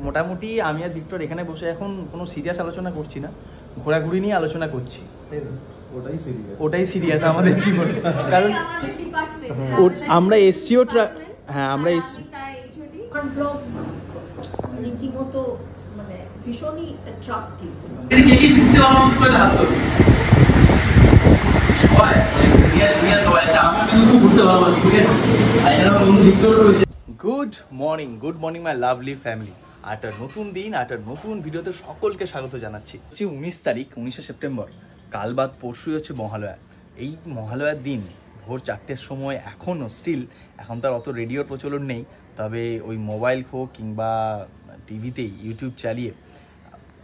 মোটামুটি আমি আর ভিক্টর এখানে বসে এখন কোনো সিরিয়াস আলোচনা করছি না, ঘোরাঘুরি নিয়ে আলোচনা করছি। ওটাই সিরিয়াস আমাদের জীবন, কারণ আমরা এসছিও হ্যাঁ আমরা রীতিমতো মানে ভীষণই attractive. Good morning my lovely family. একটা নতুন দিন, একটা নতুন ভিডিওতে সকলকে স্বাগত জানাচ্ছি। 19 তারিখ, 19শে সেপ্টেম্বর, কাল বাদ পরশুই হচ্ছে মহালয়া। এই মহালয়ার দিন ভোর 4টের সময় এখনও স্টিল, এখন তার অত রেডিওর প্রচলন নেই, তবে ওই মোবাইল হোক কিংবা টিভিতেই ইউটিউব চালিয়ে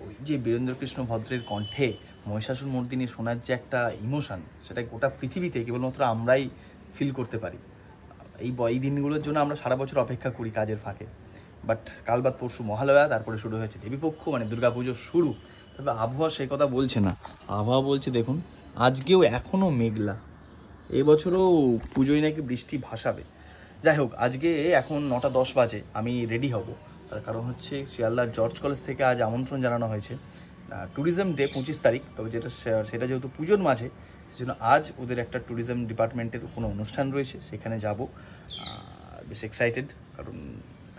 ওই যে বীরেন্দ্রকৃষ্ণ ভদ্রের কণ্ঠে মহিষাসুর মর্দিনী শোনার যে একটা ইমোশন, সেটা গোটা পৃথিবীতে কেবলমাত্র আমরাই ফিল করতে পারি। এই দিনগুলোর জন্য আমরা সারা বছর অপেক্ষা করি কাজের ফাঁকে, বাট কাল বাদ পরশু মহালয়া, তারপরে শুরু হয়েছে দেবীপক্ষ, মানে দুর্গাপুজোর শুরু। তবে আবহাওয়া সেই কথা বলছে না, আবহাওয়া বলছে দেখুন আজকেও এখনও মেঘলা, এবছরও পুজোয় নাকি বৃষ্টি ভাসাবে। যাই হোক, আজকে এখন 9টা 10 বাজে, আমি রেডি হব। তার কারণ হচ্ছে শিয়ালদার জর্জ কলেজ থেকে আজ আমন্ত্রণ জানানো হয়েছে ট্যুরিজম ডে 25 তারিখ, তবে সেটা যেহেতু পুজোর মাঝে, সেজন্য আজ ওদের একটা ট্যুরিজম ডিপার্টমেন্টের কোনো অনুষ্ঠান রয়েছে, সেখানে যাব। বেশ এক্সাইটেড, কারণ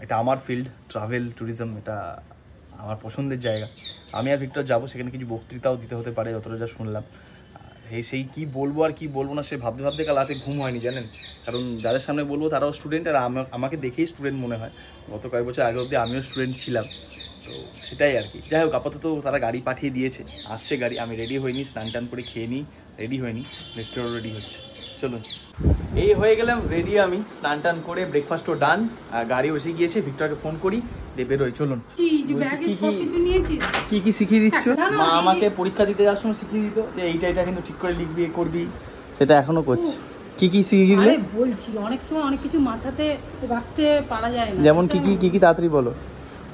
এটা আমার ফিল্ড, ট্রাভেল ট্যুরিজম, এটা আমার পছন্দের জায়গা। আমি আর ভিক্টর যাবো, সেখানে কিছু বক্তৃতাও দিতে হতে পারে যতটা যা শুনলাম। সেই কী বলবো আর কি বলবো না, সে ভাবতে ভাবতে কাল রাতে ঘুম হয়নি জানেন, কারণ যাদের সামনে বলবো তারাও স্টুডেন্ট, আর আমাকে দেখেই স্টুডেন্ট মনে হয়। গত কয়েক বছর আগে অবধি আমিও স্টুডেন্ট ছিলাম, তো সেটাই আর কি। যাই হোক, আপাতত তারা গাড়ি পাঠিয়ে দিয়েছে, আসছে গাড়ি। আমি রেডি হইনি, স্নান টান করে খেয়ে নিই, রেডি হয়নি, ভিক্টরও রেডি হচ্ছে। চলুন, এই হয়ে গেলাম রেডি, আমি স্নান টান করে ব্রেকফাস্টও ডান, গাড়ি এসে গিয়েছে, ভিক্টরকে ফোন করি, দিয়ে বেরোই। চলুন। কি কি শিখিয়ে দিচ্ছ? মা আমাকে পরীক্ষা দিতে যাওয়ার সময় শিখিয়ে দিত যে এইটা কিন্তু ঠিক করে লিখবি, করবি, সেটা এখনো করছি। কি কি শিখিয়ে দিলে? বলছি অনেক সময় অনেক কিছু মাথাতে রাখতে পারা যায় না। যেমন কি তাড়াতাড়ি বলো।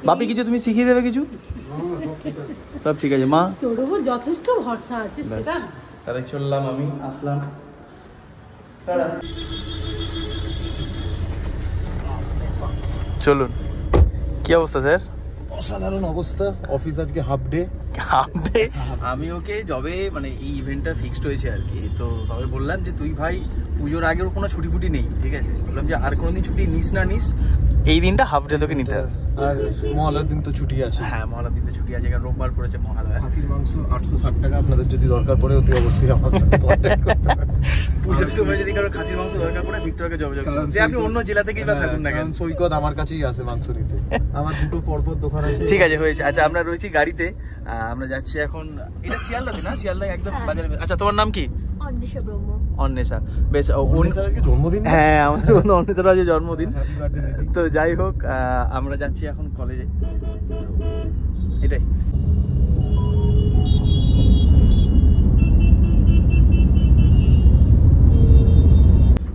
বাপি কিছু তুমি শিখিয়ে দেবে কিছু? সব ঠিক আছে মা, তোর উপর যথেষ্ট ভরসা আছে। সেটা তাহলে চললাম, আমি আসলাম। চলুন। কি অবস্থা স্যার? অসাধারণ অবস্থা। অফিস আজকে হাফ ডে। আমি ওকে যবে মানে এই ইভেন্টটা ফিক্সড হয়েছে আর কি, তো তবে বললাম যে তুই ভাই পুজোর আগেও কোনো ছুটি ফুটি নেই, ঠিক আছে? বললাম যে আর কোনোদিন ছুটি নিস না, এই দিনটা হাফ ডে তোকে নিতে হবে। আর মহালয়ার দিন তো ছুটি আছে। হ্যাঁ, মহালয়ার দিন তো ছুটি আছে, কারণ রোববার পড়েছে মহালয়া। খাসির মাংস 860 টাকা, আপনাদের যদি দরকার পড়ে অতি অবশ্যই আমার সাথে কন্ট্যাক্ট করতে পারেন। পুজোর সময় যদি কারো খাসির মাংস দরকার পড়ে ভিক্টরকে যোগাযোগ করুন, যে আপনি অন্য জেলা থেকেই বা থাকুন না কেন, সৈকত আমার কাছেই আসে মাংস নিতে। আমার দুটো পরপর দোকান আছে। ঠিক আছে, হয়েছে। আচ্ছা, আমরা রয়েছি গাড়িতে, আমরা যাচ্ছি এখন। এটা শিয়ালদাতে না? শিয়ালদা একদম বাজারে। আচ্ছা, তোমার নাম কি? অন্বেষা ব্রহ্ম। অন্বেষা, বেশ। আজকে জন্মদিন। হ্যাঁ, আমাদের অন্বেষার আজকে জন্মদিন। তো যাই হোক, আমরা যাচ্ছি এখন কলেজে, এটাই।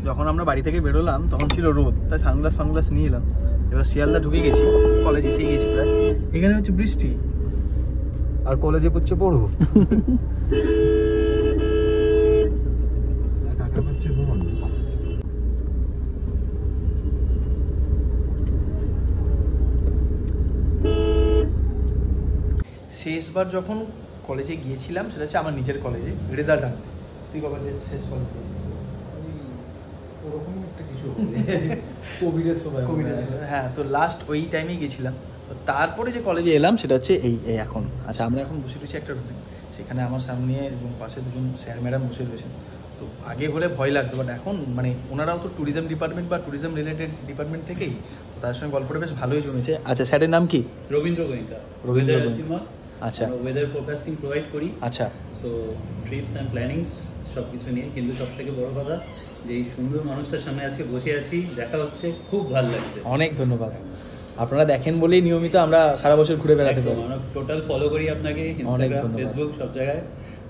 যখন আমরা বাড়ি থেকে বেরোলাম তখন ছিল রোদ, তাই সানগ্লাস নিয়ে এলাম। এবার শিয়ালদা ঢুকে গেছি, কলেজে এসে গেছি প্রায়। এখানে হচ্ছে বৃষ্টি আর কলেজে পড়ছে বরফ। শেষবার যখন কলেজে গিয়েছিলাম সেটা হচ্ছে আমার নিজের কলেজে রেজাল্ট আনতে। তুই কবে শেষ কলেজ গিয়েছিস? ওরকমই একটা কিছু কোভিডের সময়। হ্যাঁ, তো লাস্ট ওই টাইমেই গেছিলাম। তো তারপরে যে কলেজে এলাম সেটা হচ্ছে এই এখন। আচ্ছা, আমরা এখন বসে রয়েছি একটা রুমে, সেখানে আমার সামনে এবং পাশে দুজন স্যার ম্যাডাম বসে রয়েছেন। তো আগে হলে ভয় লাগতো, বাট এখন মানে ওনারাও তো ট্যুরিজম ডিপার্টমেন্ট বা ট্যুরিজম রিলেটেড ডিপার্টমেন্ট থেকেই, তার সঙ্গে গল্পটা বেশ ভালোই জমেছে। আচ্ছা, স্যারের নাম কি? রবীন্দ্র গোয়েঙ্কা। আচ্ছা, ওয়েদার ফোরকাস্টিং প্রোভাইড করি। আচ্ছা, সো ট্রিপস অ্যান্ড প্ল্যানিংস সব কিছু নিয়ে, কিন্তু সব থেকে বড় কথা যে এই সুন্দর মানুষটার সামনে আজকে বসে আছি, দেখা হচ্ছে, খুব ভালো লাগছে। অনেক ধন্যবাদ। আপনারা দেখেন বলেই নিয়মিত আমরা সারা বছর ঘুরে বেড়াতে পারি। আমরা টোটাল ফলো করি আপনাকে, ইনস্টাগ্রাম, ফেসবুক, সব জায়গায়।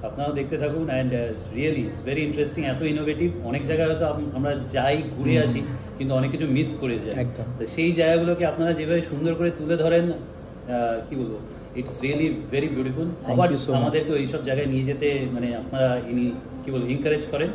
আপনারাও দেখতে থাকুন। And really it's very interesting, এত ইনোভেটিভ। অনেক জায়গায় হয়তো আমরা যাই, ঘুরে আসি, কিন্তু অনেক কিছু মিস করে যাই। একদম। তো সেই জায়গাগুলোকে আপনারা যেভাবে সুন্দর করে তুলে ধরেন, কি বলবো, ইটস রিয়েলি ভেরি বিউটিফুল। আবার আমাদেরকে ওইসব জায়গায় নিয়ে যেতে মানে আপনারা কি বলবো এনকারেজ করেন,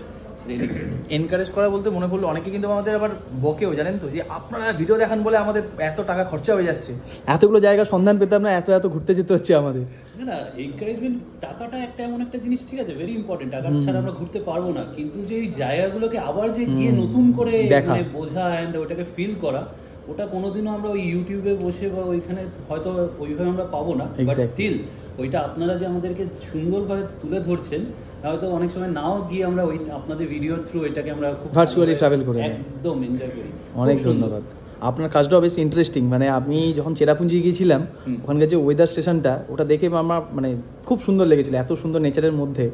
এনকারেজ করা বলতে মনে পড়লো অনেকে কিন্তু আমাদের আবার বকেও, জানেন তো, যে আপনারা ভিডিও দেখান বলে আমাদের এত টাকা খরচা হয়ে যাচ্ছে, এতগুলো জায়গা সন্ধান পেতাম না, এত ঘুরতে যেতে হচ্ছে আমাদের। না এনকারেজমেন্ট, টাকাটা একটা এমন একটা জিনিস, ঠিক আছে, ভেরি ইম্পর্টেন্ট, টাকা ছাড়া আমরা ঘুরতে পারবো না, কিন্তু যে এই জায়গাগুলোকে আবার যে গিয়ে নতুন করে মানে বোঝা অ্যান্ড ওটাকে ফিল করা, ওটা কোনোদিনও আমরা ওই ইউটিউবে বসে বা ওইখানে হয়তো ওইভাবে আমরা পাবো না, বাট স্টিল ওইটা আপনারা যে আমাদেরকে সুন্দরভাবে তুলে ধরছেন, হয়তো অনেক সময় নাও গিয়ে আমরা ওই আপনাদের ভিডিও থ্রু এটাকে আমরা খুব ভার্চুয়ালি ট্রাভেল করে একদম এনজয় করি। অনেক ধন্যবাদ। আপনার কাজটাও বেশ ইন্টারেস্টিং, মানে আমি যখন চেরাপুঞ্জি গিয়েছিলাম ওখানকার যে ওয়েদার স্টেশনটা, ওটা দেখে আমার মানে খুব সুন্দর লেগেছিল, এত সুন্দর নেচারের মধ্যে।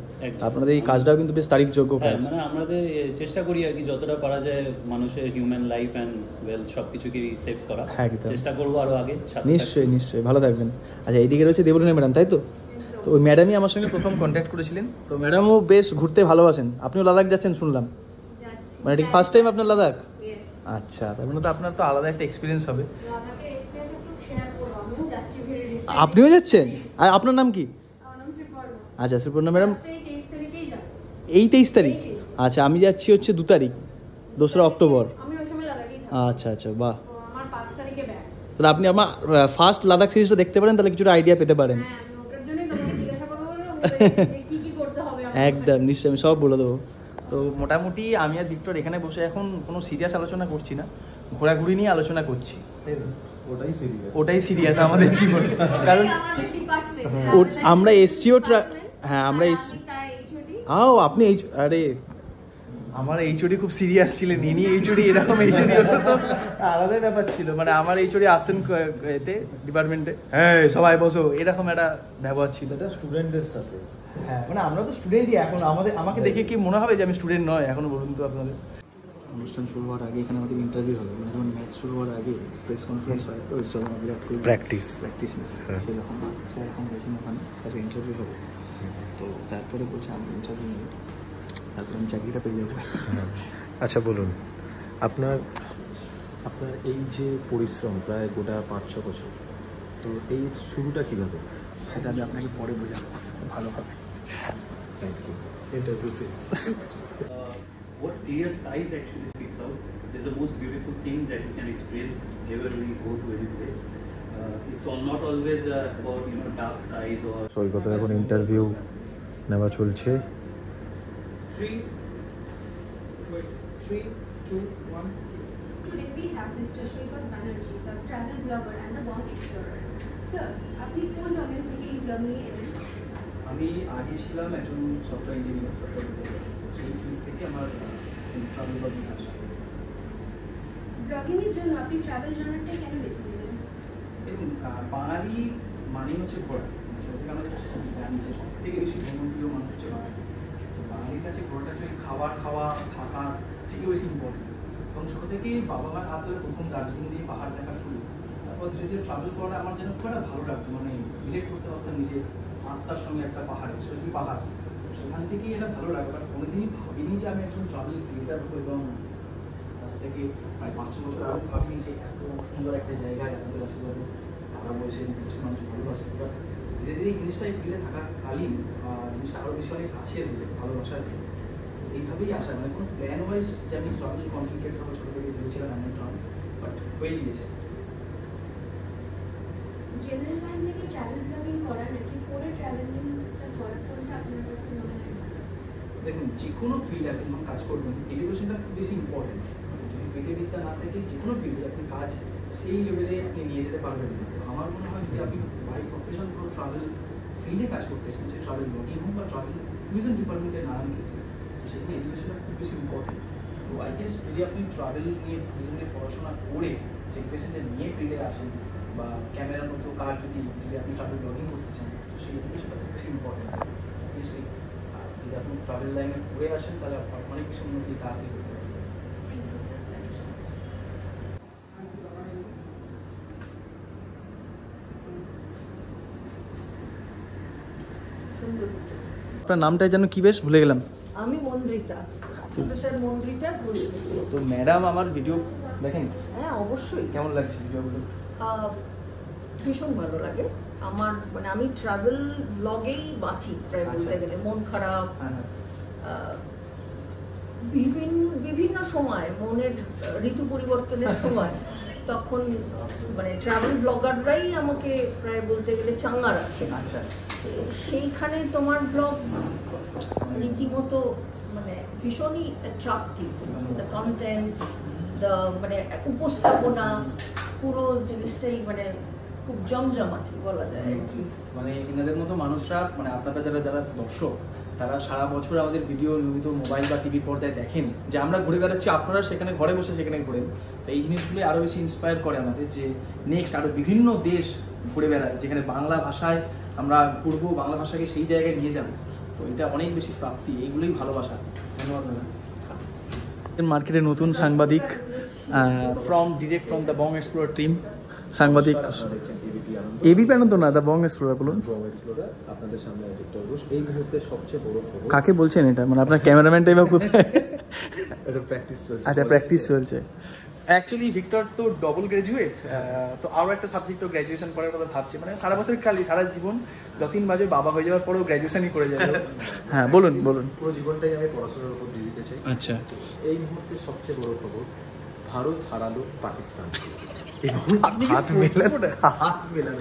আপনাদের এই কাজটাও কিন্তু বেশ তারিফযোগ্য কাজ। মানে আমাদের চেষ্টা করি আর কি যতটা পারা যায় মানুষের হিউম্যান লাইফ অ্যান্ড ওয়েলথ সবকিছুকে সেভ করা, চেষ্টা করবো আরো আগে। নিশ্চয়ই ভালো থাকবেন। আচ্ছা, এইদিকে রয়েছে দেবলীনা ম্যাডাম, তাই তো? তো ওই ম্যাডামই আমার সঙ্গে প্রথম কন্ট্যাক্ট করেছিলেন। তো ম্যাডামও বেশ ঘুরতে ভালোবাসেন, আপনিও লাদাখ যাচ্ছেন শুনলাম, মানে ঠিক ফার্স্ট টাইম আপনার লাদাখ? আচ্ছা, তার মানে তো আপনার তো আলাদা একটা এক্সপিরিয়েন্স হবে। আপনিও যাচ্ছেন? আর আপনার নাম কি? আচ্ছা, শ্রীপর্ণা ম্যাডাম। এই 23 তারিখ? আচ্ছা, আমি যাচ্ছি হচ্ছে 2 তারিখ, 2রা অক্টোবর। আচ্ছা, বাহ। তাহলে আপনি আমার ফার্স্ট লাদাখ সিরিজটা দেখতে পারেন, তাহলে কিছুটা আইডিয়া পেতে পারেন। একদম নিশ্চয়ই, আমি সব বলে দেবো। তো মোটামুটি আমি আর ভিক্টর এখানে বসে এখন কোনো সিরিয়াস আলোচনা করছি না, ঘোরাঘুরি নিয়ে আলোচনা করছি। ওটাই সিরিয়াস আমাদের জীবন, কারণ আমরা এসছিও আমরা এসছি। আপনি আরে আমার এইচওডি খুব সিরিয়াস ছিলেন, ইনি এইচওডি, এরকম এইচওডি হতো তো আলাদাই ব্যাপার ছিল। মানে আমার এইচওডি আসছেন এতে ডিপার্টমেন্টে, হ্যাঁ সবাই বসো, এরকম একটা ব্যবহার ছিল। সেটা স্টুডেন্টদের সাথে। হ্যাঁ, মানে আমরা তো স্টুডেন্টই এখন, আমাকে দেখে কি মনে হবে যে আমি স্টুডেন্ট নয় এখনো? বলুন তো আপনাদের। অনুষ্ঠান শুরু হওয়ার আগে এখানে আমাদের ইন্টারভিউ হবে, মানে যখন ম্যাচ শুরু হওয়ার আগে প্রেস কনফারেন্স হয়, ওই সব বিরাট কোহলি প্র্যাকটিস সেরকম স্যার এখন গেছেন ওখানে, স্যার ইন্টারভিউ হবে। তো তারপরে বলছে আমি ইন্টারভিউ নেব, তারপরে আমি চাকরিটা পেয়ে যাবো। আচ্ছা বলুন, আপনার এই যে পরিশ্রম প্রায় গোটা 5-6 বছর, তো এই শুরুটা কীভাবে, সেটা আমি আপনাকে পরে বোঝাবো ভালোভাবে। Thank you. ইন্টারভিউ শেষ। What clear skies actually speaks out is the most beautiful thing that you can experience ever when you go to any place. It's not always about dark skies or. সৈকত এখন interview নেওয়া চলছে। 3, 2, 1. Today we have Mr. Shripad Banerjee, the travel blogger and the bomb explorer. Sir, আপনি কোন domain থেকে এই blog নিয়ে এলেন? আমি আগে ছিলাম একজন সফটওয়্যার ইঞ্জিনিয়ার, সেই ফিল্ড থেকে আমার ট্রাভেল ব্লগিং আসা। ব্লগিংয়ের জন্য আপনি ট্রাভেল জার্নালটা কেন বেছে নিলেন? দেখুন, বাঙালি মানেই হচ্ছে ঘোরা, ছোটো থেকে আমরা যেটা জানি যে সব থেকে বেশি ভ্রমণপ্রিয় মানুষ হচ্ছে বাঙালি। তো বাঙালির কাছে ঘোরাটা অ্যাকচুয়ালি খাওয়া থাকার থেকেও বেশি ইম্পর্টেন্ট। এবং ছোটো থেকেই বাবা মার হাত ধরে প্রথম দার্জিলিং দিয়ে পাহাড় দেখা শুরু, তারপর যদি ট্রাভেল করা আমার যেন খুব একটা ভালো লাগতো, মানে রিলেট করতে পারতাম নিজে আত্মার সঙ্গে একটা পাহাড়ে, সেটা পাহাড়, সেখান থেকেই এটা ভালো লাগে। বাট কোনোদিনই ভাবিনি যে আমি একজন ট্রাভেল ক্রিয়েটার হবো, এবং তার থেকে প্রায় 5-6 বছর আগে ভাবিনি যে এত সুন্দর একটা জায়গায় আমাদের আশীর্বাদে টাকা পয়সা কিছু মানুষ ভালোবাসে। এবার ধীরে ধীরে এই জিনিসটা এই ফিল্ডে থাকাকালীন জিনিসটা আরও বেশি অনেক কাছে রয়েছে ভালোবাসার। এইভাবেই আসা, মানে কোনো প্ল্যান ওয়াইজ যে আমি ট্রাভেল কমপ্লিকেট হবো ছোটো থেকে ভেবেছিলাম এমন ট্রাভেল, বাট হয়ে গিয়েছে। জেনারেল লাইন থেকে ট্রাভেল ব্লগিং করা নাকি পরে ট্রাভেলিংটা করা, কোনটা আপনার কাছে মনে হয়? দেখুন, যে কোনো ফিল্ডে আপনি যখন কাজ করবেন, এডুকেশনটা খুব বেশি ইম্পর্টেন্ট। যদি পেটে বিদ্যা না থাকে যে কোনো ফিল্ডে আপনি কাজ সেই লেভেলে আপনি নিয়ে যেতে পারবেন না। তো আমার মনে হয় যদি আপনি বাই প্রফেশন কোনো ট্রাভেল ফিল্ডে কাজ করতেছেন, সে ট্রাভেল ব্লগিং হোক বা ট্রাভেল ট্যুরিজম ডিপার্টমেন্টের নানান ক্ষেত্রে, তো সেখানে এডুকেশনটা খুব বেশি ইম্পর্টেন্ট। তো আই গেস যদি আপনি ট্রাভেল নিয়ে ট্যুরিজম নিয়ে পড়াশোনা করে যে এডুকেশনটা নিয়ে ফিল্ডে আসেন, বা ক্যামেরার মতো কাজ যদি আপনি ট্রাভেল ব্লগিং করতে চান, তো সেই এডুকেশনটা খুব বেশি ইম্পর্টেন্ট। অবভিয়াসলি যদি আপনি ট্রাভেল লাইনে ঘুরে আসেন, তাহলে আপনার অনেক কিছু উন্নতি তাড়াতাড়ি করতে পারবেন। আপনার নামটা যেন কি বেশ ভুলে গেলাম। আমি মন্দ্রিতা, প্রফেসর মন্দ্রিতা ঘোষ। তো ম্যাডাম আমার ভিডিও দেখেন? হ্যাঁ অবশ্যই। কেমন লাগছে ভিডিওগুলো? ভীষণ ভালো লাগে আমার, মানে আমি ট্রাভেল ব্লগেই বাঁচি প্রায় বলতে গেলে। মন খারাপ, বিভিন্ন সময় মনের ঋতু পরিবর্তনের সময় তখন মানে ট্রাভেল ব্লগাররাই আমাকে প্রায় বলতে গেলে চাঙ্গা রাখে। আচ্ছা, সেইখানে তোমার ব্লগ রীতিমতো মানে ভীষণই অ্যাট্রাকটিভ, দ্য কন্টেন্টস, দ্য মানে উপস্থাপনা, পুরো জিনিসটাই মানে খুব জমজমাটি বলা যায় আর কি। মানে এনাদের মতো মানুষরা, মানে আপনারা যারা যারা দর্শক, তারা সারা বছর আমাদের ভিডিও নিয়মিত মোবাইল বা টিভির পর্দায় দেখেন, যে আমরা ঘুরে বেড়াচ্ছি, আপনারা সেখানে ঘরে বসে সেখানে ঘুরেন। তো এই জিনিসগুলি আরও বেশি ইন্সপায়ার করে আমাদের, যে নেক্সট আরও বিভিন্ন দেশ ঘুরে বেড়ায়, যেখানে বাংলা ভাষায় আমরা ঘুরবো, বাংলা ভাষাকে সেই জায়গায় নিয়ে যাবো। তো এটা অনেক বেশি প্রাপ্তি, এইগুলোই ভালোবাসা। ধন্যবাদ দাদা। মার্কেটে নতুন সাংবাদিক direct from the Bong explorer team, সাংবাদিক এবিপি আনন্দ না, দ্য বং এক্সপ্লোরার। বলুন, আপনাদের সামনে ভিক্টর ঘোষ। এই মুহূর্তে সবচেয়ে বড় খবর। কাকে বলছেন এটা? মানে আপনার ক্যামেরাম্যানটাই বা কোথায়? এটা প্র্যাকটিস চলছে। আচ্ছা, প্র্যাকটিস চলছে। অ্যাকচুয়ালি ভিক্টর তো ডবল গ্র্যাজুয়েট, তো আরও একটা সাবজেক্টও গ্র্যাজুয়েশন করার কথা ভাবছে। মানে সারা বছর খালি সারা জীবন যতদিন বাজে বাবা হয়ে যাওয়ার পরেও গ্র্যাজুয়েশনই করে যাবে। হ্যাঁ, বলুন বলুন। পুরো জীবনটাই আমি পড়াশোনার উপর দিয়ে দিতে চাই। আচ্ছা, এই মুহূর্তে সবচেয়ে বড় খবর, ভারত হারালো পাকিস্তান। হাত মেলানো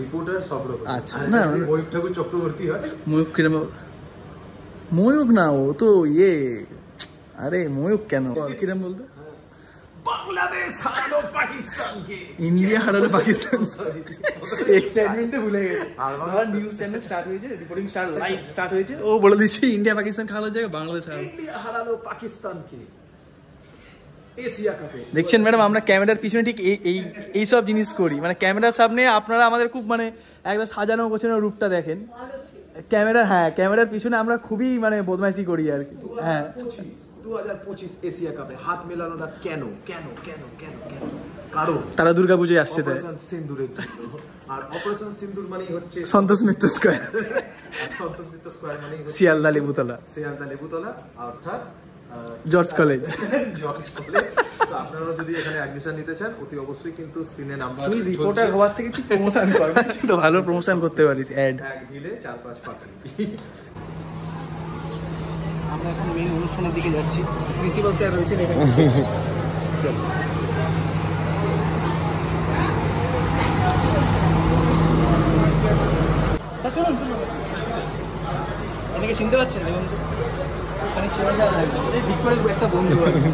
রিপোর্টার সব রকম। আচ্ছা, না ময়ূক ঠাকুর চক্রবর্তী হয়। ময়ূক কিরম? ময়ূক না, ও তো ইয়ে, আরে ময়ূক কেন, কিরম বলতো? বাংলাদেশ হারালো পাকিস্তানকে, ইন্ডিয়া হারালো পাকিস্তান। এক্সাইটমেন্টে ভুলে গেছে। আর নিউজ চ্যানেল স্টার্ট হয়েছে, রিপোর্টিং স্টার লাইভ স্টার্ট হয়েছে, ও বলে দিচ্ছে ইন্ডিয়া পাকিস্তান খাওয়ার জায়গায় বাংলাদেশ হারালো। ইন্ডিয়া হারালো পাকিস্তানকে এশিয়া কাপে। দেখছেন ম্যাডাম, আমরা ক্যামেরার পিছনে ঠিক এই সব জিনিস করি। মানে ক্যামেরার সামনে আপনারা আমাদের খুব মানে একদম সাজানো গোছানো রূপটা দেখেন, ক্যামেরার পিছনে আমরা খুবই মানে বদমাইশি করি আর কি। হ্যাঁ, 2025 এশিয়া কাপে হাত মেলানোটা কেন কেন কেন কেন কেন? কারণ তারা দুর্গাপুজোয় আসছে, তাই অপারেশন সিন্দুরের জন্য। আর অপারেশন সিন্দুর মানে হচ্ছে সন্তোষ মিত্র স্কয়ার, সন্তোষ মিত্র স্কয়ার মানে শিয়ালদা লেবুতলা, অর্থাৎ জর্জ কলেজ। George college. তো আপনারা যদি এখানে অ্যাডমিশন নিতে চান, অতি অবশ্যই কিন্তু স্ক্রিনে নাম্বার। তুই রিপোর্টার হওয়ার থেকে তুই প্রমোশন কর, তো ভালো প্রমোশন করতে পারিস। অ্যাড এক ঢিলে 4-5 পাখি। আমরা এখন মেইন অনুষ্ঠানের দিকে যাচ্ছি। প্রিন্সিপাল স্যার রয়েছেন এখানে। চলুন চলুন, এটাকে চিনতে পারছেন? দেখুন তো, ওখানে চলে যাওয়া লাগবে। এই ভিক্টোরিয়ার একটা বন্ধু আছে।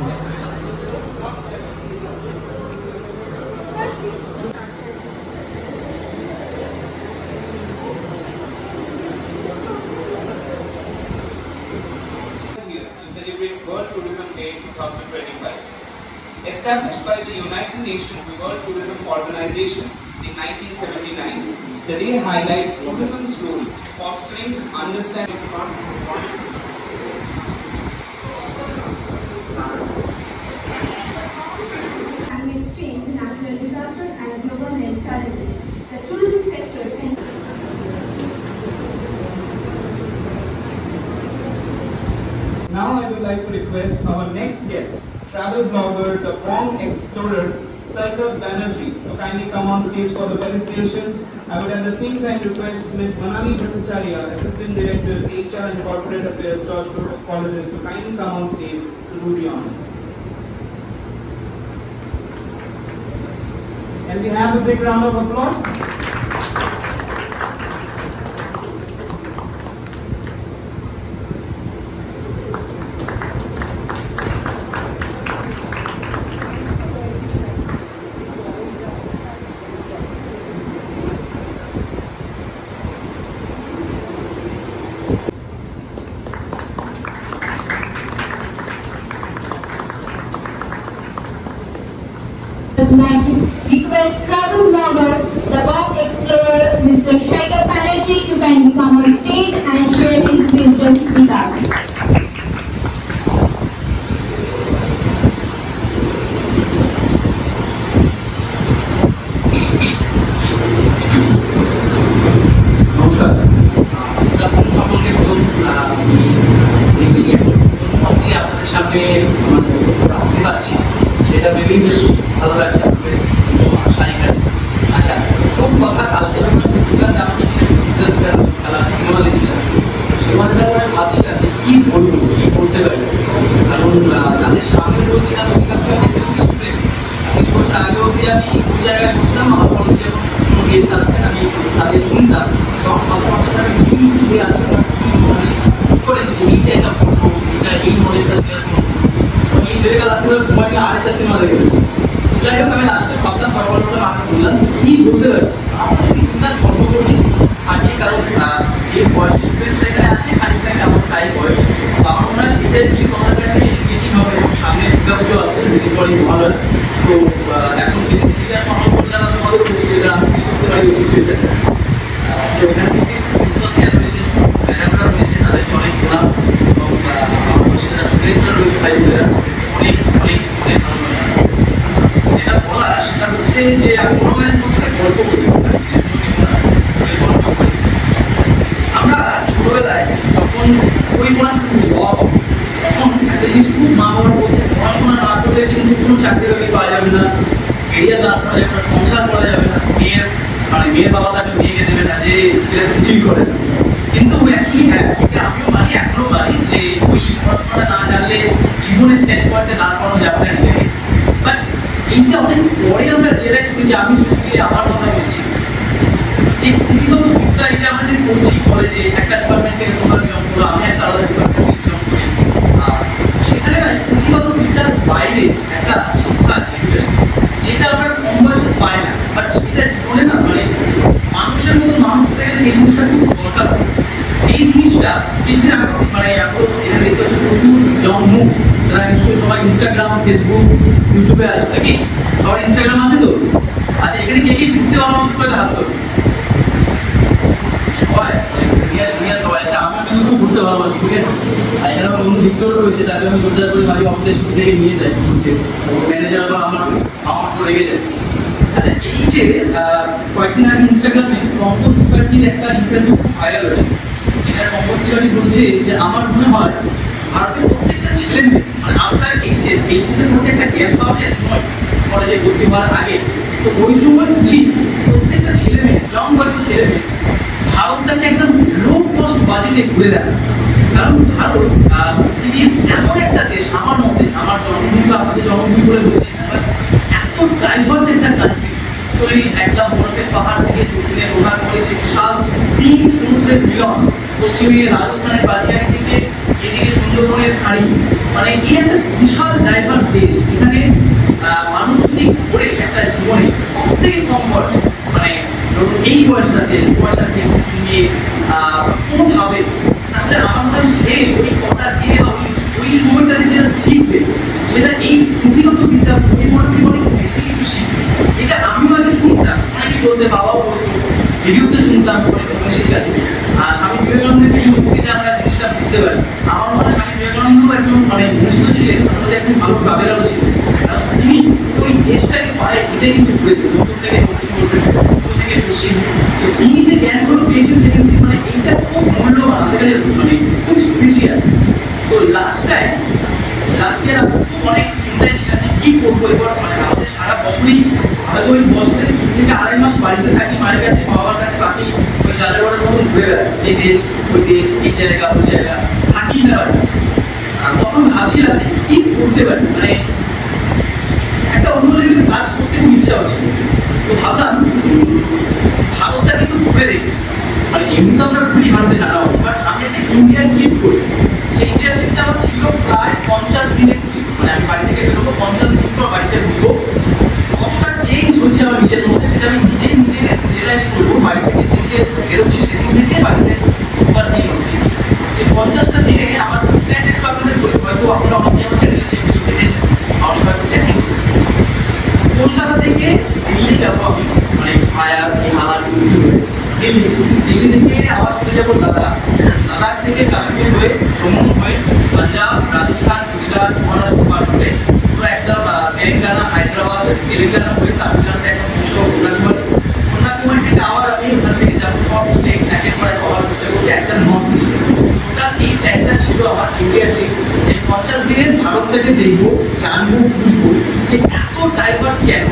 World Tourism Day 2025. Established by the United Nations World Tourism Organization in 1979, the day highlights tourism's role, fostering understanding. Climate change, natural disasters, and global health challenges. The tourism sector can Now I would like to request our next guest, travel blogger, the Bong Explorer, Sarkar Banerjee, to kindly come on stage for the felicitation. I would at the same time request Ms. Manani Bhattacharya, Assistant Director, HR and Corporate Affairs, George Group of Colleges, to kindly come on stage to do the honors. Can we have a big round of applause? I'd like to request travel blogger, the Bong Explorer, Mr. Sarkar Banerjee, to kindly come on stage and share his wisdom with us. আপনাদের সামনে রাখতে পারছি, সেটা ভেবেই বেশ ভালো লাগছে। আপনাদের আচ্ছা, খুব কথা কালকে সিনেমা দেখছিলাম, সিনেমা দেখার পরে ভাবছিলাম যে কি বলবো, কি বলতে পারি। কারণ সামনে বলছিলাম অধিকাংশ স্টুডেন্টস 30 বছর আগে অবধি আমি ওই জায়গায় বসতাম, আমার কলেজে যখন কোনো গেস্ট আসতেন আমি তাদের শুনতাম, তখন আমার বাচ্চাটা আমি কি ঘুরে আসতাম, কি মানে করেন যে এইটা এটা পড়বো, এটা এই নলেজটা শেয়ার করবো, এই ভেবে রাত্রে ঘুমাইনি আরেকটা সিনেমা দেখে দেবো। যাই হোক আমি লাস্টে ভাবলাম পরবর্তী মাকে বললাম যে কী বলতে পারি, আমার সাথে বিন্দাস গল্প করি আগে, কারণ যে বয়সী স্টুডেন্টসরা এখানে আছে খানিকটা আমার তাই বয়স, তো আমার মনে হয় সেটাই বেশি তোমাদের কাছে এনগেজিং হবে। এবং সামনে দুর্গা পুজো আসছে, দুদিন পরেই ভালো, তো এখন বেশি সিরিয়াস মামলা করলে না তোমাদের সেটা আমি কী করতে পারি ওই সিচুয়েশনে। তো এখানে বেশি প্রিন্সিপাল স্যার রয়েছে, ম্যাডামরা রয়েছে, তাদেরকে অনেক প্রণাম, এবং আমার সেটা স্টুডেন্টসরা রয়েছে ভাই বোনেরা, অনেক অনেক অনেক ভালো লাগে। যেটা বলা সেটা হচ্ছে যে আমি কোনো মানুষের সাথে গল্প করি, বিশেষ করে গল্প করি। আমরা ছোটবেলায় যখন বই পড়া শুরু করি তখন একটা জিনিস খুব মা বাবার বলতে, পড়াশোনা না করলে কিন্তু কোনো চাকরি বাকরি পাওয়া যাবে না, এরিয়া দাঁড় করা যাবে না, সংসার করা যাবে না, মেয়ের বাবা তাকে মেয়েকে দেবে না যে ছেলে কিছুই করে না। কিন্তু অ্যাকচুয়ালি হ্যাঁ, এটা আমিও মানি, এখনো মানি যে ওই পড়াশোনাটা না জানলে জীবনে স্ট্যান্ড পয়েন্টে দাঁড় করানো যাবে না। বাট এইটা অনেক পরে আমরা রিয়েলাইজ করি, যে আমি স্পেসিফিক্যালি আমার কথা বলছি, যে পুঁথিগত বিদ্যা এই যে আমরা যে পড়ছি কলেজে, একটা ডিপার্টমেন্ট থেকে তোমরা বিলং করো, আমি একটা আলাদা ডিপার্টমেন্ট থেকে বিলং করি, সেখানে না পুঁথিগত বিদ্যার বাইরে একটা শিক্ষা আছে, যেটা আমরা কম বয়সে পাই না, বাট সেটা জীবনে না মানে মানুষের মতো মানুষ হতে গেলে সেই জিনিসটা খুব দরকার। সেই জিনিসটা কিছুদিন আগে মানে এখন এখানে দেখতে হচ্ছে প্রচুর জন্ম, যারা নিশ্চয়ই সবাই ইনস্টাগ্রাম, ফেসবুক, ইউটিউবে আছে নাকি? সবার ইনস্টাগ্রাম আছে তো? আচ্ছা, এখানে কে কে ঘুরতে ভালোবাসে করে হাত ধরো সবাই, সিনিয়র সবাই। আচ্ছা, আমি কিন্তু খুব ঘুরতে ভালোবাসি, ঠিক আছে? আর এখানে আমার বন্ধু ভিক্টরও রয়েছে, তাকে আমি রোজগার করে মাঝে অফিসের ছুটি থেকে নিয়ে যাই ঘুরতে, ম্যানেজার বা আমার রেগে যায়। আচ্ছা, এই যে কয়েকদিন আগে ইনস্টাগ্রামে কম্পোস্ট পার্টির একটা ইন্টারভিউ ভাইরাল হয়েছে, সেখানে কম্পোস্ট পার্টি বলছে যে আমার মনে হয় ভারতের প্রত্যেকটা ছেলে মেয়ে মানে আপনার এইচএসের মধ্যে একটা গ্যাপ পাওয়া যায় সময় কলেজে ভর্তি হওয়ার আগে, তো ওই সময় উচিত প্রত্যেকটা ছেলে মেয়ে, ইয়ং বয়সী ছেলে মেয়ে ভারতটাকে একদম লো কস্ট বাজেটে ঘুরে দেয়। কারণ ভারত পৃথিবীর এমন একটা দেশ, আমার মতে, আমার জন্মভূমি বা আপনাদের জন্মভূমি বলে বলছি না, এত ডাইভার্স একটা কান্ট্রি, তো এই একদম বরফের পাহাড় থেকে দক্ষিণে রোনা করে সে বিশাল 3 সমুদ্রের মিলন, পশ্চিমে রাজস্থানের বাদিয়ারি থেকে এদিকে সুন্দরবনের খাড়ি, মানে এই একটা বিশাল ডাইভার্স দেশ, এখানে মানুষ যদি ঘুরে একটা জীবনে সব থেকে কম বয়স মানে ধরুন এই বয়সটাতে পয়সাকে নিয়ে কোনোভাবে, তাহলে আমার মনে হয় সে ওই কটা দিয়ে বা ওই সময়টাতে যেটা শিখবে সেটা এই পুঁথিগত বিদ্যা পরিবর্তন অনেক বেশি কিছু শিখবে। এটা আমিও আগে শুনতাম, অনেকে বলতে, বাবাও বলতো, ভিডিওতে শুনতাম অনেক বয়সের কাছে। আর স্বামী বিবেকানন্দের মুক্তিতে আমরা জিনিসটা বুঝতে পারি। আমার মনে হয় স্বামী বিবেকানন্দ একজন মানে ঘনিষ্ঠ ছিলেন, যে একজন ভালো ট্রাভেলারও ছিলেন, কারণ তিনি ওই দেশটাকে পায়ে হেঁটে কিন্তু ঘুরেছেন, উত্তর থেকে দক্ষিণ করবেন, উত্তর থেকে পশ্চিম। তো তিনি যে জ্ঞানগুলো পেয়েছেন সেটা কিন্তু মানে এইটা খুব মূল্যবান, আমাদের কাছে মানে খুব স্পেশিয়াস। তো লাস্ট ইয়ার খুব অনেক চিন্তায় ছিলাম যে কী করবো এবার, মানে আমাদের সারা বছরই হয়তো ওই বছরে 2 থেকে 2.5 মাস বাড়িতে থাকি, মায়ের কাছে বাবার কাছে, বাকি ওই যাযাবরের মতন ঘুরে বেড়াই, এই দেশ ওই দেশ, এই জায়গা ওই জায়গা, থাকি না বাড়ি। তখন ভাবছিলাম যে কী করতে পারি, মানে একটা অন্য লেভেলের কাজ করতে খুব ইচ্ছা হচ্ছিল। তো ভাবলাম ভারতটাকে একটু ঘুরে দেখি, মানে এমনি তো আমরা ঘুরি, ভারতে জানা হচ্ছে, বাট আমি একটা ইন্ডিয়ান ট্রিপ করি। সেই ইন্ডিয়ান ট্রিপটা আমার ছিল প্রায় 50 দিনের ট্রিপ, মানে আমি বাড়ি থেকে বেরোবো, 50 দিন পর বাড়িতে ঢুকবো। কতটা চেঞ্জ হচ্ছে আমার নিজের মধ্যে সেটা আমি নিজে রিয়েলাইজ করবো। বাড়ি থেকে যেদিকে বেরোচ্ছি সেদিন থেকে বাড়িতে ঢোকার দিন অবধি এই 50টা দিনে আমার প্ল্যান একটু আপনাদের বলি, হয়তো আপনারা অনেকে আমার চ্যানেলে সেই ভিডিও দেখেছেন, আমি হয়তো দেখেন। কলকাতা থেকে দিল্লি যাবো আমি, মানে ভায়া বিহার দিল্লি থেকে আবার চলে যাবো লাদাখ, লাদাখ থেকে কাশ্মীর হয়ে জম্মু হয়ে পাঞ্জাব, রাজস্থান, গুজরাট, মহারাষ্ট্র পার করে পুরো একদম তেলেঙ্গানা, হায়দ্রাবাদ, তেলেঙ্গানা হয়ে তামিলনাড়ুতে একদম পৌঁছাবো কন্যাকুমারী। কন্যাকুমারী থেকে আবার আমি ওখান থেকে যাবো সব স্টেট একের পরে কভার করতে করতে একটা নর্থ ইস্টে। টোটাল এই প্ল্যানটা ছিল আমার ইন্ডিয়া ট্রিপ, যে 50 দিনের ভারতটাকে দেখবো, জানবো, বুঝবো যে এত ডাইভার্স কেন।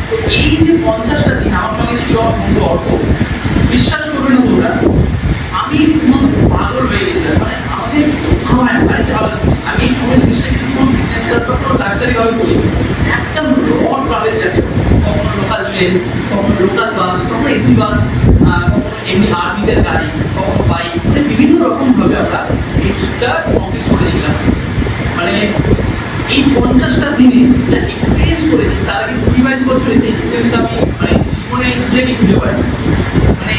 তো এই যে 50টা দিন আমার সঙ্গে ছিল আমার বন্ধু অর্ক, বিশ্বাস করবে না তোমরা, আমি পাগল হয়ে গেছিলাম। মানে আমাদের বাড়িতে ভালো জিনিস, আমি এই জিনিসটা কিন্তু কোনো বিজনেস ট্রেন, কখনো লোকাল বাস, কখনো এসি বাস, কখনো এমনি আর্মিদের গাড়ি, কখনো বাইক, মানে বিভিন্ন রকমভাবে আমরা এই ট্রিপটা কমপ্লিট করেছিলাম। মানে এই 50টা দিনে যা এক্সপিরিয়েন্স করেছি, তার আগে 22 বছরে সেই এক্সপিরিয়েন্সটা আমি মানে জীবনে নিজেকে খুঁজে পাই। মানে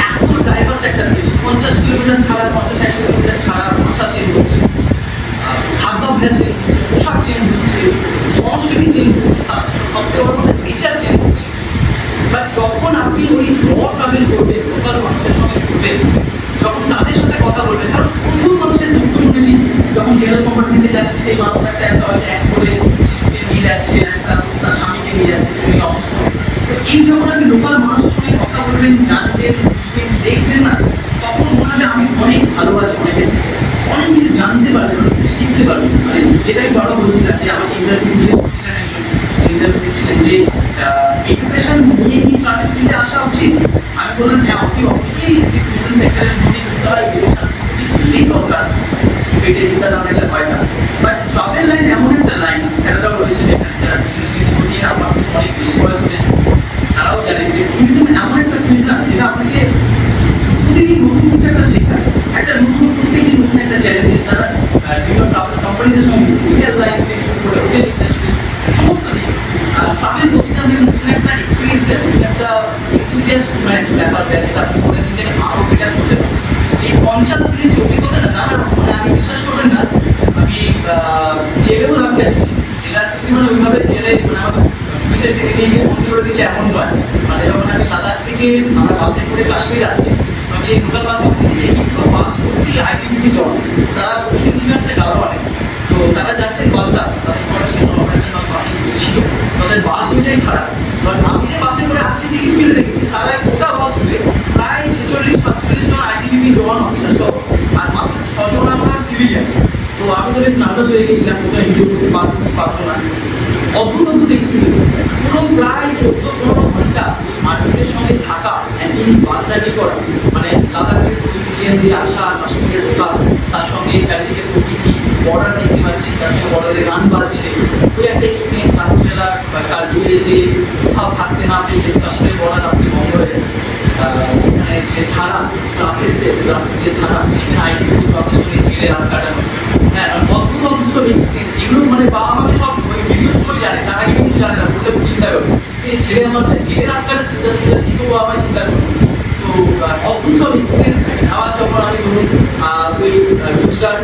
এত ডাইভার্স একটা দেশ, 50 কিলোমিটার ছাড়া, 50-60 কিলোমিটার ছাড়া ভাষা চেঞ্জ হচ্ছে, খাদ্যাভ্যাস চেঞ্জ হচ্ছে, পোশাক চেঞ্জ হচ্ছে, সংস্কৃতি চেঞ্জ হচ্ছে, তার সবথেকে বড় কথা নেচার চেঞ্জ হচ্ছে। বাট যখন আপনি ওই ট্রাভেল করবেন, লোকাল মানুষের সঙ্গে ঘুরবেন, যখন তাদের সাথে কথা বলবেন, কারণ প্রচুর মানুষের দুঃখ শুনেছি, যখন জেনারেল কম্পার্টমেন্টে যাচ্ছি সেই মানুষ একটা এক করে শিশুকে নিয়ে যাচ্ছে, একটা তার স্বামীকে নিয়ে যাচ্ছে, তিনি অসুস্থ। তো এই যখন আপনি লোকাল মানুষের সঙ্গে কথা বলবেন, জানবেন, বুঝবেন, দেখবেন না, তখন মনে হবে আমি অনেক ভালোবাসি, অনেক কিছু জানতে পারবেন, অনেক কিছু শিখতে পারবেন। মানে যেটা আমি বারবার বলছিলাম যে আমাকে ইন্টারভিউ জিজ্ঞেস করছিলেন, একজন ইন্টারভিউ দিচ্ছিলেন যে এডুকেশন নিয়ে কি ট্রাভেল ফিল্ডে আসা উচিত। আমি বললাম যে অতি অবশ্যই ট্যুরিজম সেক্টরের মধ্যে করতে হয়, এডুকেশন দিলেই দরকার, পেটে চিন্তা না থাকলে হয় না। বাট ট্রাভেল লাইন এমন একটা লাইন, স্যারেরাও রয়েছে যেখানে যারা বিশেষ নিয়ে আমার অনেক বেশি বয়স হয়েছে, তারাও জানেন যে ট্যুরিজম এমন একটা ফিল্ড না যেটা আপনাকে প্রতিদিন নতুন কিছু একটা শেখায়, একটা নতুন প্রত্যেকদিন নতুন একটা চ্যালেঞ্জেস, যারা বিভিন্ন ট্রাভেল কোম্পানিজের সঙ্গে এয়ারলাইন্স থেকে শুরু করে হোটেল ইন্ডাস্ট্রি সমস্ত দিকে ট্রাভেল প্রতিদিন আপনাকে নতুন একটা এক্সপিরিয়েন্স দেয়, নতুন একটা এনথুজিয়াস্ট মানে একটা ব্যাপার দেয়, যেটা আপনি পরের দিন থেকে আরও বেটার করতে পারেন। এই 50 দিনের যে অভিজ্ঞতাটা নানা রকম, মানে আমি বিশ্বাস করবেন না, আমি জেলেও রাখতে পেরেছি, জেলে রাখতেছি মানে ওইভাবে জেলে মানে আমার পুলিশের থেকে নিয়ে গিয়ে বন্দি করে দিয়েছে এমন নয়। মানে যখন আমি লাদাখ থেকে আমরা বাসে করে কাশ্মীর আসছি, যে লোকাল বাসে উঠেছি, কিন্তু বাস ভর্তি আইডেন্টিটি জন, তারা মুসলিম ছিল হচ্ছে গারোয়ানে, তো তারা যাচ্ছেন বাগদা, তাদের পড়াশোনা অপারেশন বা অনেক কিছু ছিল, তাদের বাস অনুযায়ী খারাপ। এবার আমি যে বাসে করে আসছি টিকিট কিনে রেখেছি, তারা গোটা বাস জুড়ে প্রায় 46-47 জন আইডেন্টিটি জন অফিসার সব, আর মাত্র 6 জন আমরা সিভিলিয়ান। তো আমি তো বেশ নার্ভাস হয়ে গেছিলাম, কোথায় ভিডিও করতে পারবো না। অদ্ভুত অদ্ভুত এক্সপিরিয়েন্স, পুরো প্রায় 14-15 ঘন্টা আর্মিদের সঙ্গে থাকা, একদিন বাস জার্নি করা, মানে লাদাখের চেন দিয়ে আসা, কাশ্মীরে ঢোকা, তার সঙ্গে চারিদিকে প্রকৃতি, বর্ডার দেখতে পাচ্ছি, তার সঙ্গে বর্ডারে গান বাজছে, ওই একটা এক্সপিরিয়েন্স। রাত্রিবেলা কার্গিলে এসে কোথাও থাকতে না পেয়ে কাশ্মীরের বর্ডার রাত্রি বন্ধ হয়ে যায়, ওখানে যে ধারা ক্লাসের যে ধারা, সেখানে আইডেন্টি জবের সঙ্গে জেলে রাত কাটানো, হ্যাঁ, অদ্ভুত অদ্ভুত সব এক্সপিরিয়েন্স। এগুলো মানে বাবা আমাকে সব ওই ভিডিওস করে জানে, তার আগে কিন্তু জানে না, বলতে চিন্তা করবে যে ছেলে আমার জেলে রাত কাটার চিন্তা তো বাবা চিন্তা করবে। তো অদ্ভুত সব এক্সপিরিয়েন্স থাকে। আবার যখন আমি ধরুন ওই গুজরাট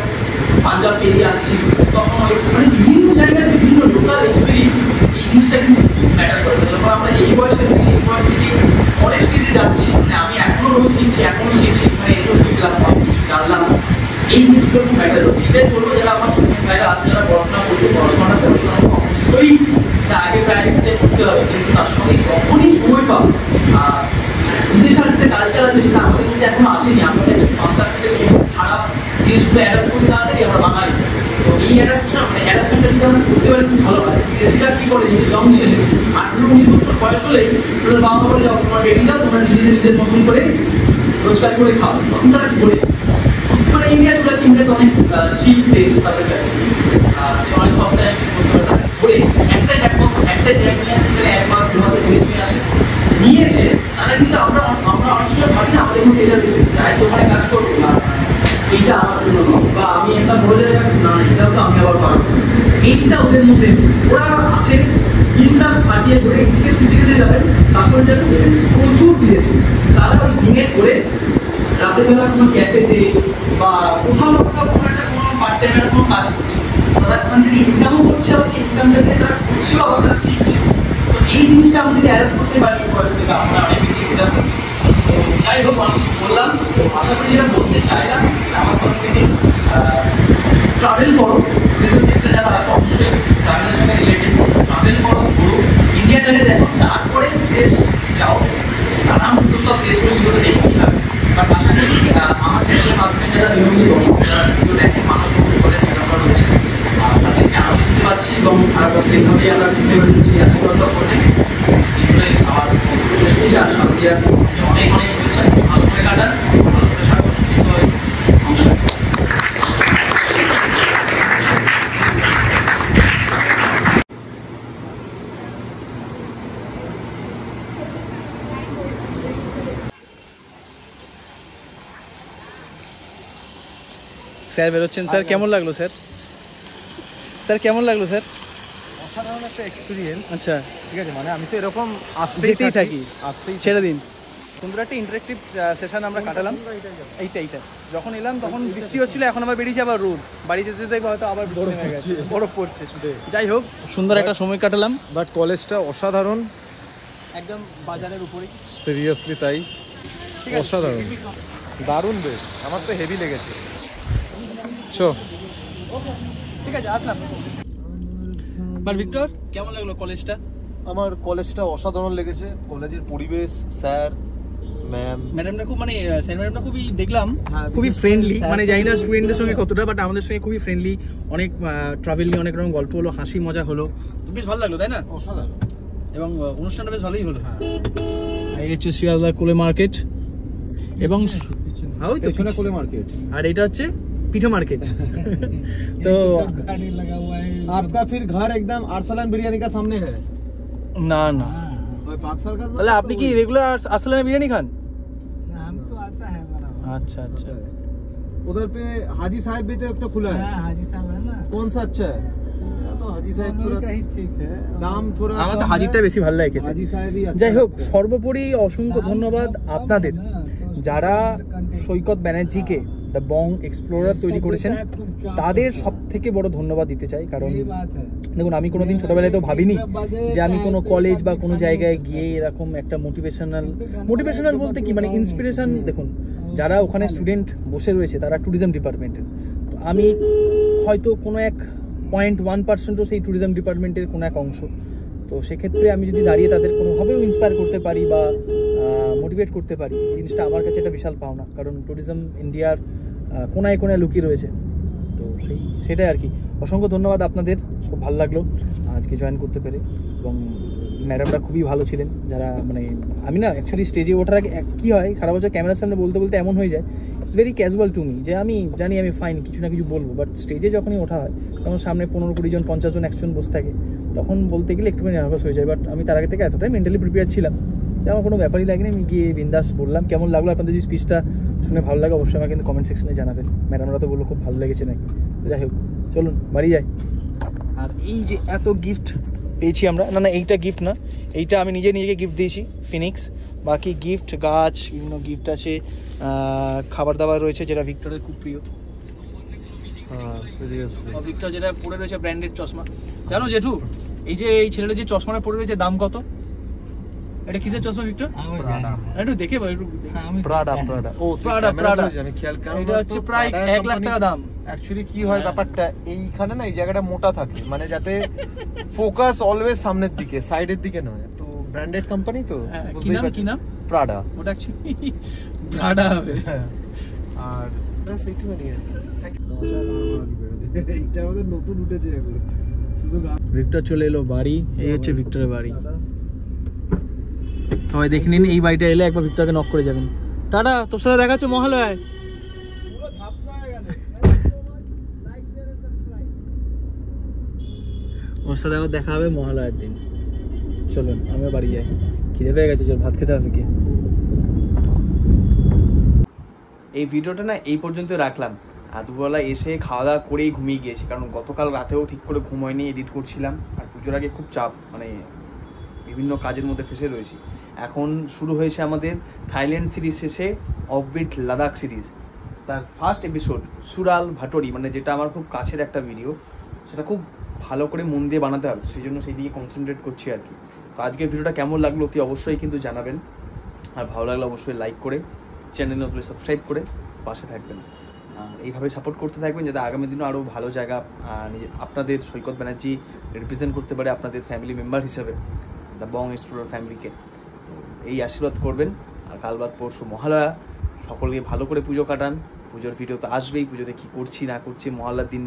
পাঞ্জাব পেরিয়ে আসছি, তখন ওই মানে বিভিন্ন জায়গায় বিভিন্ন লোকাল এক্সপিরিয়েন্স, এই জিনিসটা কিন্তু খুব ম্যাটার করে। যখন আমরা এই বয়সে রয়েছি, এই বয়স থেকে পরের স্টেজে যাচ্ছি, মানে আমি এখনো রোজ শিখছি, মানে এসেও শিখলাম, অনেক কিছু জানলাম, এই জিনিসগুলো খুব ম্যাটার করে। এটাই বলবো যারা আমার স্টুডেন্ট ভাইরা আজ যারা পড়াশোনা করছে, পড়াশোনা অবশ্যই আগে প্রায়োরিটিতে করতে হবে, কিন্তু তার সঙ্গে যখনই সময় পাবো, বিদেশের একটা কালচার আছে সেটা আমাদের মধ্যে এখনো আসেনি। আমরা পাশ্চাত্যের থেকে খারাপ জিনিসগুলো অ্যাডাপ্ট করি তাড়াতাড়ি, আমরা বাঙালি। তো এই অ্যাডাপশনটা যদি আমরা করতে পারি খুব ভালো হয়। বিদেশিরা কি করে, যদি ইয়ং ছেলে 18-19 বছর বয়স হলে তাদের বাবা বলে যাও, তোমার বেবি দাও, তোমরা নিজেদের মতন করে রোজগার করে খাও, তখন তারা করে। মানে ইন্ডিয়া চলে আসে, ইন্ডিয়াতে অনেক চিপ দেশ তাদের কাছে, অনেক সস্তায় তারা করে একটাই ব্যাগ নিয়ে আসে, সেখানে 1 মাস 2 মাসের জিনিস নিয়ে এসে তারা কিন্তু আমরা অনেক সময় ভাবি না আমাদের মধ্যে এটা চাই তো ওখানে কাজ করবো না, এইটা আমার জন্য নয়, বা আমি একটা বলে না এটাও তো আমি আবার পারবো, এইটা ওদের মধ্যে। ওরা আসে বিন্দাস ফাটিয়ে করে ফিজিক্যালি যাবেন, তারপরে যাবেন প্রচুর দিয়েছে। তারা ওই দিনে করে রাতের বেলা কোনো ক্যাফেতে বা কোথাও না কোথাও কোনো একটা কোনো পার্ট টাইমের কোনো কাজ করছে, তারা ওখান থেকে ইনকামও করছে, আবার সেই ইনকামটা দিয়ে তারা করছেও, আবার তারা শিখছে। তো এই জিনিসটা আমি যদি অ্যাডাপ্ট করতে পারি বয়স থেকে, আমরা অনেক বেশি বোঝা। তো যাই হোক, অনেক কিছু বললাম। তো আশা করি যেটা বলতে চাইলাম, আমার তরফ থেকে ট্রাভেল করো, ট্যুরিজম সেক্টরে যারা আছে অবশ্যই ট্রাভেলের সঙ্গে রিলেটেড ট্রাভেল করো, ঘুরো, ইন্ডিয়াটাকে দেখো, তারপরে বিদেশ যাও। নানান সুন্দর সব দেশগুলো সেগুলো দেখতেই হবে। বাট আশা করি আমার চ্যানেলের মাধ্যমে যারা নিয়মিত দর্শক, যারা ভিডিও দেখে, মানুষ করে আমরা রয়েছে, তাদেরকে আনন্দ দিতে পারছি এবং সারা বছর এইভাবেই আমরা ঘুরতে বেরোচ্ছি। আশীর্বাদ করে আমার শেষ হয়েছে। আর সাথীরা অনেক অনেক শুভেচ্ছা, ভালো করে কাটান, ভালো করে স্বাগত, সুস্থ হয়ে নমস্কার। স্যার বেরোচ্ছেন। স্যার কেমন লাগলো স্যার? স্যার কেমন লাগলো স্যার? অসাধারণ একটা এক্সপিরিয়েন্স। আচ্ছা ঠিক আছে, মানে আমি তো এরকম যেতেই থাকি, আসতেই ছেড়ে দিন। সুন্দর একটা ইন্টারেক্টিভ সেশন আমরা কাটালাম। এইটা যখন এলাম তখন বৃষ্টি হচ্ছিল, এখন আবার বেরিয়েছে আবার রোদ। বাড়ি যেতে যেতে হয়তো আবার বরফ পড়ছে। যাই হোক, সুন্দর একটা সময় কাটালাম। বাট কলেজটা অসাধারণ, একদম বাজারের উপরেই। সিরিয়াসলি তাই, অসাধারণ, দারুণ বেশ, আমার তো হেভি লেগেছে। ঠিক আছে, আসলাম। বাট ভিক্টর, কেমন লাগলো কলেজটা? আমার কলেজটা অসাধারণ লেগেছে। কলেজের পরিবেশ, স্যার ম্যাডামটা খুব, মানে স্যার ম্যাডামটা খুবই দেখলাম খুবই ফ্রেন্ডলি। মানে জানি না স্টুডেন্টদের সঙ্গে কতটা, বাট আমাদের সঙ্গে খুবই ফ্রেন্ডলি। অনেক ট্রাভেল নিয়ে অনেক রকম গল্প হলো, হাসি মজা হলো, তো বেশ ভালো লাগলো, তাই না? অসাধারণ। এবং অনুষ্ঠানটা বেশ ভালোই হলো। এই হচ্ছে শিয়ালদার কোলে মার্কেট, এবং পেছনে কোলে মার্কেট, আর এটা হচ্ছে পিঠা মার্কেট। তো आपका फिर घर एकदम আরসালান বিরিয়ানি का सामने है। না না, তাহলে আপনি কি রেগুলার আরসালান বিরিয়ানি খান? अच्छा अच्छा। उधर पे हाजी साहब भी तो एक तो खुला है। हाजी साहब है ना, कौन सा अच्छा है? तो हाजी साहब थोड़ा ठीक है, दाम थोड़ा আমার তো হাজিরটা বেশি ভালো লাগে খেতে। हाजी साहब ही যাই হোক, সর্বোপরি অসংখ্য ধন্যবাদ আপনাদের যারা সৈকত ব্যানার্জিকে দ্য বং এক্সপ্লোরার তৈরি করেছেন। তাদের সব থেকে বড় ধন্যবাদ দিতে চাই, কারণ দেখুন, আমি কোনোদিন ছোটবেলায় তো ভাবিনি যে আমি কোনো কলেজ বা কোনো জায়গায় গিয়ে এরকম একটা মোটিভেশনাল বলতে কি, মানে ইন্সপিরেশন। দেখুন, যারা ওখানে স্টুডেন্ট বসে রয়েছে তারা ট্যুরিজম ডিপার্টমেন্টের, তো আমি হয়তো কোনো এক 0.1%ও সেই ট্যুরিজম ডিপার্টমেন্টের কোনো এক অংশ। তো সেক্ষেত্রে আমি যদি দাঁড়িয়ে তাদের কোনোভাবেও ইন্সপায়ার করতে পারি বা মোটিভেট করতে পারি, জিনিসটা আমার কাছে একটা বিশাল পাওনা। কারণ ট্যুরিজম ইন্ডিয়ার কোনায় কোনায় লুকিয়ে রয়েছে। তো সেটাই আর কি। অসংখ্য ধন্যবাদ আপনাদের, খুব ভালো লাগলো আজকে জয়েন করতে পেরে। এবং ম্যাডামরা খুবই ভালো ছিলেন। যারা, মানে আমি না অ্যাকচুয়ালি স্টেজে ওঠার আগে কী হয়, সারা বছর ক্যামেরার সামনে বলতে বলতে এমন হয়ে যায়, it's very casual to me, যে আমি জানি আমি ফাইন, কিছু না কিছু বলবো। বাট স্টেজে যখনই ওঠা হয় তখন সামনে 15-20 জন, 50 জন, 100 জন বসে থাকে, তখন বলতে গেলে একটুখানি নার্ভাস হয়ে যায়। বাট আমি তার আগে থেকে এতটাই মেন্টালি প্রিপেয়ার ছিলাম যে আমার কোনো ব্যাপারই লাগেনি। আমি গিয়ে বিন্দাস বললাম। কেমন লাগলো আপনাদের যে স্পিচটা শুনে ভালো লাগে অবশ্যই আমাকে কিন্তু কমেন্ট সেকশনে জানাবেন। ম্যাডামরা তো বললো খুব ভালো লেগেছে নাকি। তো যাই হোক, চলুন বাড়ি যাই। আর এই যে এত গিফট পেয়েছি আমরা, না এইটা গিফট না, এইটা আমি নিজেকে গিফট দিয়েছি, ফিনিক্স। বাকি গিফট, গাছ, বিভিন্ন গিফট আছে, খাবার দাবার রয়েছে যেটা ভিক্টরের খুব প্রিয়। সিরিয়াসলি ভিক্টর যেটা পরে রয়েছে ব্র্যান্ডেড চশমা। জানো জেঠু, এই যে এই ছেলেটা যে চশমাটা পরে রয়েছে দাম কত? এটা কিসের চশমা ভিক্টর? একটু দেখে প্রাডা। ও প্রাডা, আমি খেয়াল করি, এটা হচ্ছে প্রায় 1 লাখ টাকা দাম। অ্যাকচুয়ালি কি হয় ব্যাপারটা, এইখানে না এই জায়গাটা মোটা থাকে, মানে যাতে ফোকাস অলওয়েজ সামনের দিকে, সাইডের দিকে নয়। তো ব্র্যান্ডেড কোম্পানি তো, কি নাম? প্রাডা। ওটা অ্যাকচুয়ালি প্রাডা হবে। আর বাস এইটুকুনি। এইটা আমাদের নতুন উঠেছে এখন, শুধু ভিক্টর চলে এলো বাড়ি। এই হচ্ছে ভিক্টরের বাড়ি। সবাই দেখে নিন, এই বাড়িটা এলে একবার ভিক্টরকে নক করে যাবেন। টাটা, তোর সাথে দেখা হচ্ছে মহালয়ায়। ওর সাথে আবার দেখা হবে মহালয়ার দিন। চলুন আমিও বাড়ি যাই, খিদে পেয়ে গেছে, চল ভাত খেতে হবে কি। এই ভিডিওটা না এই পর্যন্ত রাখলাম। আর দুপুরবেলা এসে খাওয়া দাওয়া করেই ঘুমিয়ে গিয়েছি, কারণ গতকাল রাতেও ঠিক করে ঘুম হয়নি, এডিট করছিলাম। আর পুজোর আগে খুব চাপ, মানে বিভিন্ন কাজের মধ্যে ফেসে রয়েছি। এখন শুরু হয়েছে আমাদের থাইল্যান্ড সিরিজ শেষে অফবিট লাদাখ সিরিজ। তার ফার্স্ট এপিসোড সুরাল ভাটোরি, মানে যেটা আমার খুব কাছের একটা ভিডিও, সেটা খুব ভালো করে মন দিয়ে বানাতে হবে, সেই জন্য সেই দিকে কনসেন্ট্রেট করছি আর কি। তো আজকের ভিডিওটা কেমন লাগলো অতি অবশ্যই কিন্তু জানাবেন। আর ভালো লাগলে অবশ্যই লাইক করে, চ্যানেল নতুন সাবস্ক্রাইব করে পাশে থাকবেন। এইভাবে সাপোর্ট করতে থাকবেন, যাতে আগামী দিনও আরও ভালো জায়গা আপনাদের সৈকত ব্যানার্জি রিপ্রেজেন্ট করতে পারে আপনাদের ফ্যামিলি মেম্বার হিসেবে, দ্য বং এক্সপ্লোরার ফ্যামিলিকে। তো এই আশীর্বাদ করবেন। আর কাল বাদ পরশু মহালয়া, সকলকে ভালো করে পুজো কাটান। পুজোর ভিডিও তো আসবেই, পুজোতে কী করছি না করছি, মহালয়ার দিন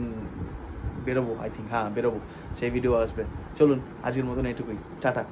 বেরোবো, আই থিঙ্ক, হ্যাঁ বেরোবো, সেই ভিডিও আসবে। চলুন আজকের মতন এইটুকুই, টাটা।